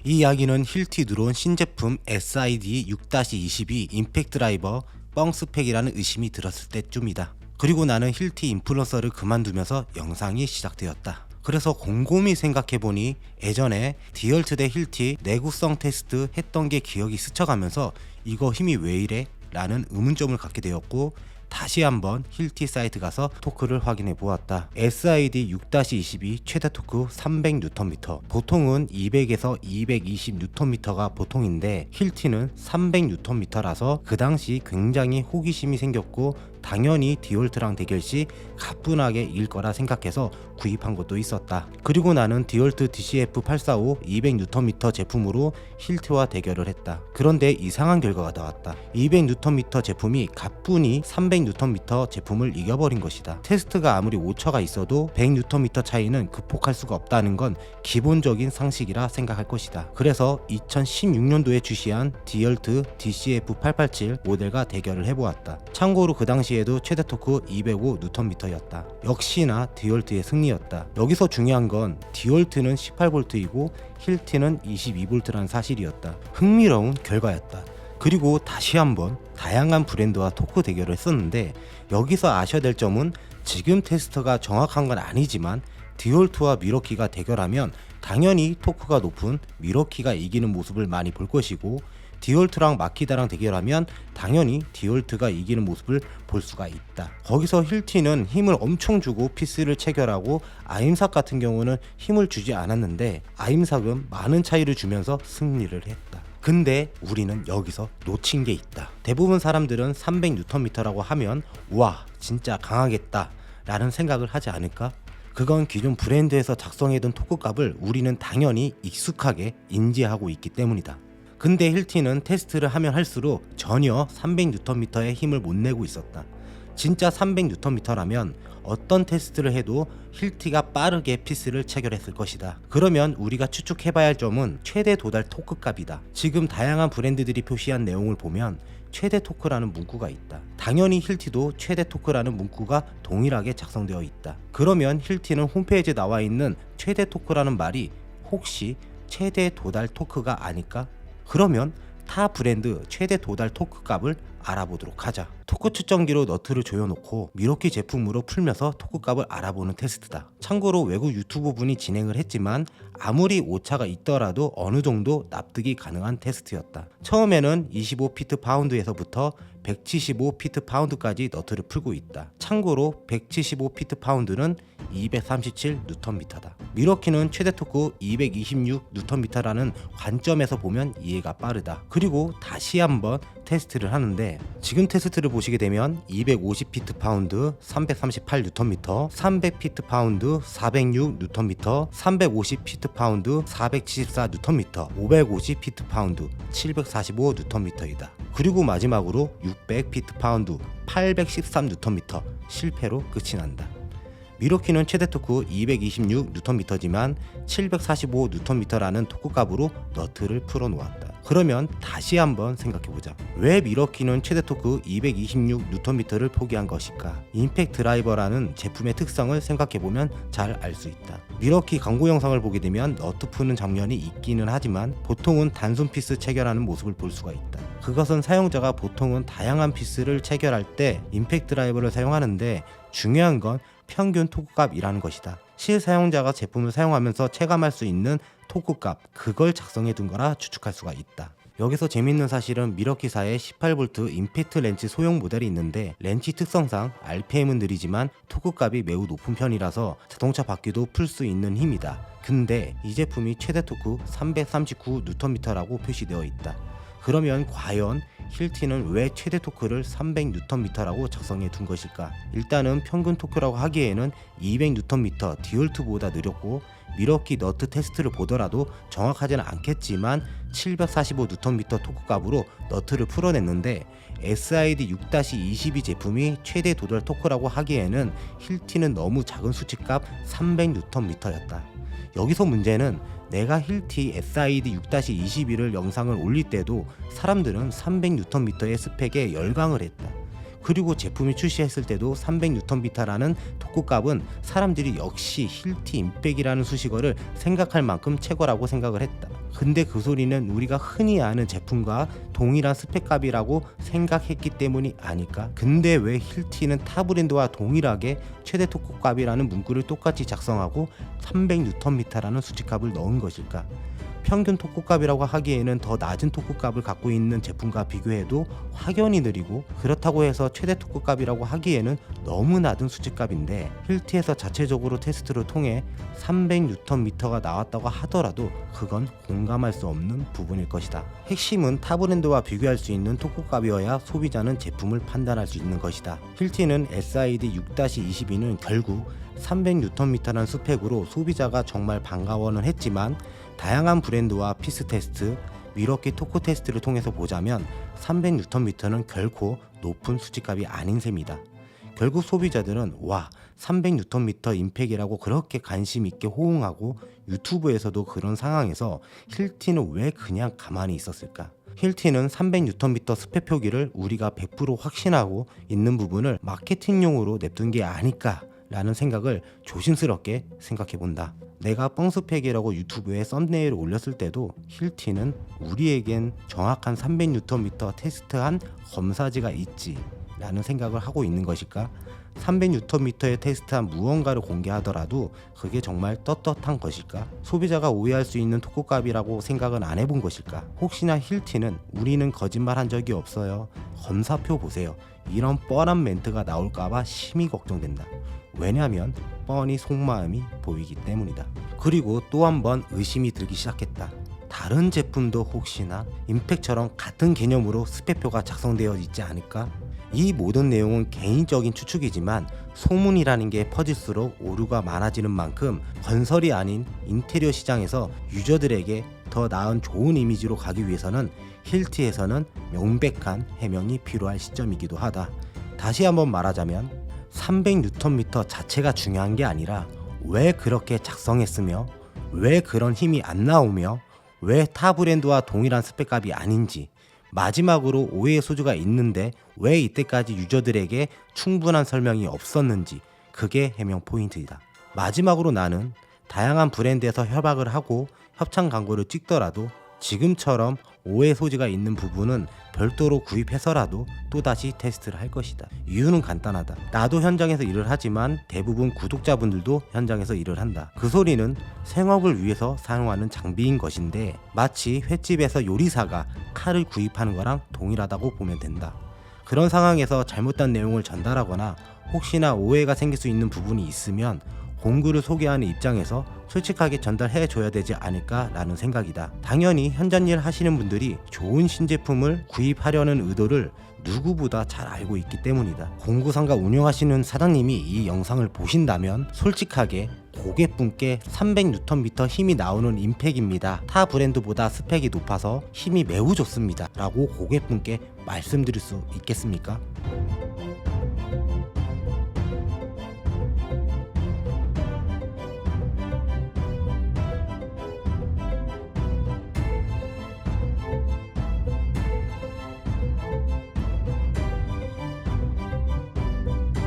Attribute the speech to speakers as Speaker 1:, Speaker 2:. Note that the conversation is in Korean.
Speaker 1: 이 이야기는 힐티 들어온 신제품 SID 6-22 임팩트 드라이버 뻥 스펙이라는 의심이 들었을 때쯤이다. 그리고 나는 힐티 인플루언서를 그만두면서 영상이 시작되었다. 그래서 곰곰이 생각해보니 예전에 디얼트 대 힐티 내구성 테스트 했던 게 기억이 스쳐가면서 이거 힘이 왜 이래? 라는 의문점을 갖게 되었고, 다시 한번 힐티 사이트 가서 토크를 확인해 보았다. SID 6-22 최대 토크 300Nm, 보통은 200에서 220Nm가 보통인데 힐티는 300Nm라서 그 당시 굉장히 호기심이 생겼고, 당연히 디올트랑 대결 시 가뿐하게 이길 거라 생각해서 구입한 것도 있었다. 그리고 나는 디올트 DCF845 200Nm 제품으로 힐트와 대결을 했다. 그런데 이상한 결과가 나왔다. 200Nm 제품이 가뿐히 300Nm 제품을 이겨버린 것이다. 테스트가 아무리 오차가 있어도 100Nm 차이는 극복할 수가 없다는 건 기본적인 상식이라 생각할 것이다. 그래서 2016년도에 출시한 디올트 DCF887 모델과 대결을 해보았다. 참고로 그 당시에도 최대 토크 205Nm였다. 역시나 디올트의 승리였다. 여기서 중요한 건 디올트는 18V이고 힐티는 22V라는 사실이었다. 흥미로운 결과였다. 그리고 다시 한번 다양한 브랜드와 토크 대결을 했었는데, 여기서 아셔야 될 점은 지금 테스트가 정확한 건 아니지만 디올트와 미러키가 대결하면 당연히 토크가 높은 미러키가 이기는 모습을 많이 볼 것이고, 디올트랑 마키다랑 대결하면 당연히 디올트가 이기는 모습을 볼 수가 있다. 거기서 힐티는 힘을 엄청 주고 피스를 체결하고, 아임삭 같은 경우는 힘을 주지 않았는데 아임삭은 많은 차이를 주면서 승리를 했다. 근데 우리는 여기서 놓친 게 있다. 대부분 사람들은 300Nm라고 하면 와 진짜 강하겠다 라는 생각을 하지 않을까? 그건 기존 브랜드에서 작성해둔 토크값을 우리는 당연히 익숙하게 인지하고 있기 때문이다. 근데 힐티는 테스트를 하면 할수록 전혀 300Nm의 힘을 못 내고 있었다. 진짜 300Nm라면 어떤 테스트를 해도 힐티가 빠르게 피스를 체결했을 것이다. 그러면 우리가 추측해봐야 할 점은 최대 도달 토크 값이다. 지금 다양한 브랜드들이 표시한 내용을 보면 최대 토크라는 문구가 있다. 당연히 힐티도 최대 토크라는 문구가 동일하게 작성되어 있다. 그러면 힐티는 홈페이지에 나와 있는 최대 토크라는 말이 혹시 최대 도달 토크가 아닐까? 그러면 타 브랜드 최대 도달 토크 값을 알아보도록 하자. 토크 측정기로 너트를 조여놓고 미러키 제품으로 풀면서 토크 값을 알아보는 테스트다. 참고로 외국 유튜브 분이 진행을 했지만 아무리 오차가 있더라도 어느 정도 납득이 가능한 테스트였다. 처음에는 25피트 파운드에서부터 175피트 파운드까지 너트를 풀고 있다. 참고로 175피트 파운드는 237Nm다. 미러키는 최대 토크 226Nm라는 관점에서 보면 이해가 빠르다. 그리고 다시 한번 테스트를 하는데, 지금 테스트를 보시게 되면 250피트 파운드 338Nm, 300피트 파운드 406Nm, 350피트 파운드 474Nm, 550피트 파운드 745Nm이다. 그리고 마지막으로 600피트 파운드 813Nm 실패로 끝이 난다. 미러키는 최대 토크 226Nm지만 745Nm라는 토크 값으로 너트를 풀어놓았다. 그러면 다시 한번 생각해보자. 왜 미러키는 최대 토크 226Nm를 포기한 것일까? 임팩트 드라이버라는 제품의 특성을 생각해보면 잘 알 수 있다. 미러키 광고 영상을 보게 되면 너트 푸는 장면이 있기는 하지만 보통은 단순 피스 체결하는 모습을 볼 수가 있다. 그것은 사용자가 보통은 다양한 피스를 체결할 때 임팩트 드라이버를 사용하는데, 중요한 건 평균 토크값이라는 것이다. 실사용자가 제품을 사용하면서 체감할 수 있는 토크값, 그걸 작성해 둔 거라 추측할 수가 있다. 여기서 재밌는 사실은 미러키사의 18V 임팩트 렌치 소형 모델이 있는데, 렌치 특성상 RPM은 느리지만 토크값이 매우 높은 편이라서 자동차 바퀴도 풀 수 있는 힘이다. 근데 이 제품이 최대 토크 339Nm라고 표시되어 있다. 그러면 과연 힐티는 왜 최대 토크를 300Nm라고 작성해 둔 것일까? 일단은 평균 토크라고 하기에는 200Nm 디올트보다 느렸고, 미러키 너트 테스트를 보더라도 정확하지는 않겠지만 745Nm 토크 값으로 너트를 풀어냈는데, SID 6-22 제품이 최대 도달 토크라고 하기에는 힐티는 너무 작은 수치값 300Nm였다. 여기서 문제는 내가 힐티 SID 6-22를 영상을 올릴 때도 사람들은 300Nm의 스펙에 열광을 했다. 그리고 제품이 출시했을 때도 300Nm라는 토크값은 사람들이 역시 힐티 임팩이라는 수식어를 생각할 만큼 최고라고 생각을 했다. 근데 그 소리는 우리가 흔히 아는 제품과 동일한 스펙값이라고 생각했기 때문이 아닐까? 근데 왜 힐티는 타 브랜드와 동일하게 최대 토크값이라는 문구를 똑같이 작성하고 300Nm라는 수치값을 넣은 것일까? 평균 토크값이라고 하기에는 더 낮은 토크값을 갖고 있는 제품과 비교해도 확연히 느리고, 그렇다고 해서 최대 토크값이라고 하기에는 너무 낮은 수치값인데, 힐티에서 자체적으로 테스트를 통해 300Nm가 나왔다고 하더라도 그건 공감할 수 없는 부분일 것이다. 핵심은 타 브랜드와 비교할 수 있는 토크값이어야 소비자는 제품을 판단할 수 있는 것이다. 힐티는 SID 6-22는 결국 300Nm라는 스펙으로 소비자가 정말 반가워는 했지만, 다양한 브랜드와 피스 테스트, 미러키 토크 테스트를 통해서 보자면 300Nm는 결코 높은 수치값이 아닌 셈이다. 결국 소비자들은 와, 300Nm 임팩이라고 그렇게 관심 있게 호응하고 유튜브에서도 그런 상황에서 힐티는 왜 그냥 가만히 있었을까? 힐티는 300Nm 스펙 표기를 우리가 100% 확신하고 있는 부분을 마케팅용으로 냅둔 게 아닐까 라는 생각을 조심스럽게 생각해 본다. 내가 뻥스펙이라고 유튜브에 썸네일을 올렸을 때도 힐티는 우리에겐 정확한 300Nm 테스트한 검사지가 있지 라는 생각을 하고 있는 것일까? 300Nm의 테스트한 무언가를 공개하더라도 그게 정말 떳떳한 것일까? 소비자가 오해할 수 있는 토크값이라고 생각은 안 해본 것일까? 혹시나 힐티는 우리는 거짓말한 적이 없어요, 검사표 보세요, 이런 뻔한 멘트가 나올까봐 심히 걱정된다. 왜냐면 뻔히 속마음이 보이기 때문이다. 그리고 또 한 번 의심이 들기 시작했다. 다른 제품도 혹시나 임팩처럼 같은 개념으로 스펙표가 작성되어 있지 않을까? 이 모든 내용은 개인적인 추측이지만 소문이라는 게 퍼질수록 오류가 많아지는 만큼 건설이 아닌 인테리어 시장에서 유저들에게 더 나은 좋은 이미지로 가기 위해서는 힐티에서는 명백한 해명이 필요할 시점이기도 하다. 다시 한번 말하자면 300Nm 자체가 중요한 게 아니라 왜 그렇게 작성했으며 왜 그런 힘이 안 나오며 왜 타 브랜드와 동일한 스펙값이 아닌지, 마지막으로 오해의 소지가 있는데 왜 이때까지 유저들에게 충분한 설명이 없었는지, 그게 해명 포인트이다. 마지막으로 나는 다양한 브랜드에서 협약을 하고 협찬 광고를 찍더라도 지금처럼 오해 소지가 있는 부분은 별도로 구입해서라도 또다시 테스트를 할 것이다. 이유는 간단하다. 나도 현장에서 일을 하지만 대부분 구독자분들도 현장에서 일을 한다. 그 소리는 생업을 위해서 사용하는 장비인 것인데 마치 횟집에서 요리사가 칼을 구입하는 거랑 동일하다고 보면 된다. 그런 상황에서 잘못된 내용을 전달하거나 혹시나 오해가 생길 수 있는 부분이 있으면 공구를 소개하는 입장에서 솔직하게 전달해 줘야 되지 않을까라는 생각이다. 당연히 현장 일 하시는 분들이 좋은 신제품을 구입하려는 의도를 누구보다 잘 알고 있기 때문이다. 공구상가 운영하시는 사장님이 이 영상을 보신다면 솔직하게 고객분께 300Nm 힘이 나오는 임팩입니다, 타 브랜드보다 스펙이 높아서 힘이 매우 좋습니다 라고 고객분께 말씀드릴 수 있겠습니까?